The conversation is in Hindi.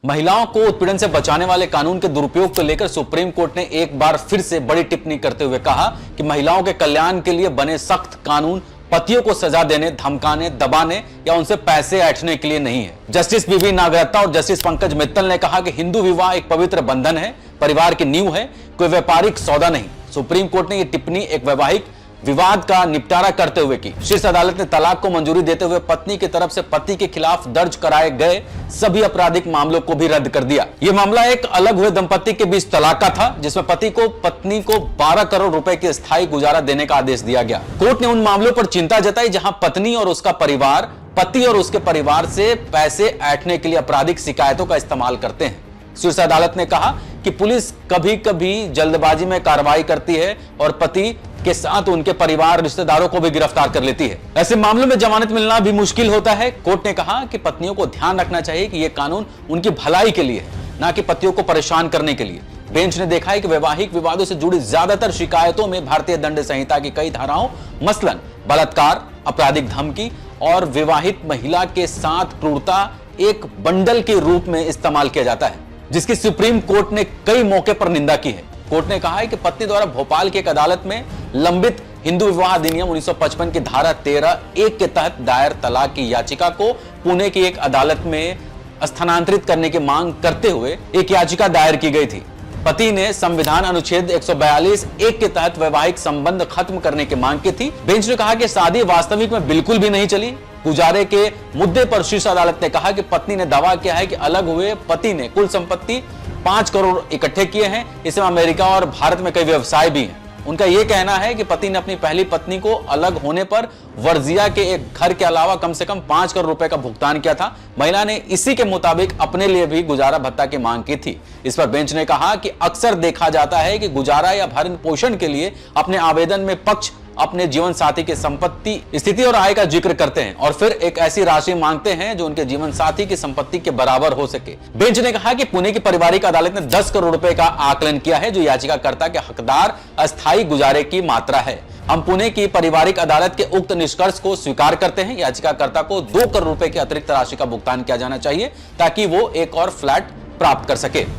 महिलाओं को उत्पीड़न से बचाने वाले कानून के दुरुपयोग को लेकर सुप्रीम कोर्ट ने एक बार फिर से बड़ी टिप्पणी करते हुए कहा कि महिलाओं के कल्याण के लिए बने सख्त कानून पतियों को सजा देने, धमकाने, दबाने या उनसे पैसे ऐंठने के लिए नहीं है। जस्टिस बीवी नागरत्ना और जस्टिस पंकज मित्तल ने कहा कि हिंदू विवाह एक पवित्र बंधन है, परिवार की नींव है, कोई व्यापारिक सौदा नहीं। सुप्रीम कोर्ट ने यह टिप्पणी एक वैवाहिक विवाद का निपटारा करते हुए की। शीर्ष अदालत ने तलाक को मंजूरी देते हुए पत्नी की तरफ से पति के खिलाफ दर्ज कराए गए सभी आपराधिक मामलों को भी रद्द कर दिया। यह मामला एक अलग हुए दंपति के बीच तलाक का था, जिसमें पति को पत्नी को 12 करोड़ रुपए की स्थायी गुजारा देने का आदेश दिया गया। कोर्ट ने उन मामलों पर चिंता जताई जहां पत्नी और उसका परिवार पति और उसके परिवार से पैसे ऐंठने के लिए आपराधिक शिकायतों का इस्तेमाल करते हैं। शीर्ष अदालत ने कहा कि पुलिस कभी कभी जल्दबाजी में कार्रवाई करती है और पति के साथ उनके परिवार रिश्तेदारों को भी गिरफ्तार कर लेती है। ऐसे मामलों में जमानत मिलना भी मुश्किल होता है। कोर्ट ने कहा कि पत्नियों को ध्यान रखना चाहिए कि यह कानून उनकी भलाई के लिए है, ना कि पतियों को परेशान करने के लिए। बेंच ने देखा है कि वैवाहिक विवादों से जुड़ी ज्यादातर शिकायतों में भारतीय दंड संहिता की कई धाराओं, मसलन बलात्कार, आपराधिक धमकी और विवाहित महिला के साथ क्रूरता एक बंडल के रूप में इस्तेमाल किया जाता है, जिसकी सुप्रीम कोर्ट ने कई मौके पर निंदा की है। कोर्ट ने कहा है कि पत्नी द्वारा भोपाल की एक अदालत में लंबित हिंदू विवाह अधिनियम 1955 की धारा 13(1) के तहत दायर तलाक की याचिका को पुणे की एक अदालत में स्थानांतरित करने की मांग करते हुए एक याचिका दायर की गई थी। पति ने संविधान अनुच्छेद 142(1) के तहत वैवाहिक संबंध खत्म करने की मांग की थी। बेंच ने कहा कि शादी वास्तविक में बिल्कुल भी नहीं चली। गुजारे के मुद्दे पर शीर्ष अदालत ने कहा कि पत्नी ने दावा किया है कि अलग हुए पति ने कुल संपत्ति 5 करोड़ इकट्ठे किए हैं। इसमें अमेरिका और भारत में कई व्यवसाय भी हैं। उनका यह कहना है कि पति ने अपनी पहली पत्नी को अलग होने पर वर्जिया के एक घर के अलावा कम से कम 5 करोड़ रुपए का भुगतान किया था। महिला ने इसी के मुताबिक अपने लिए भी गुजारा भत्ता की मांग की थी। इस पर बेंच ने कहा कि अक्सर देखा जाता है कि गुजारा या भरण पोषण के लिए अपने आवेदन में पक्ष अपने जीवन साथी की संपत्ति, स्थिति और आय का जिक्र करते हैं और फिर एक ऐसी राशि मांगते हैं जो उनके जीवन साथी की संपत्ति के बराबर हो सके। बेंच ने कहा कि पुणे की पारिवारिक अदालत ने 10 करोड़ रुपए का आकलन किया है, जो याचिकाकर्ता के हकदार अस्थायी गुजारे की मात्रा है। हम पुणे की पारिवारिक अदालत के उक्त निष्कर्ष को स्वीकार करते हैं। याचिकाकर्ता को 2 करोड़ रुपए की अतिरिक्त राशि का भुगतान किया जाना चाहिए ताकि वो एक और फ्लैट प्राप्त कर सके।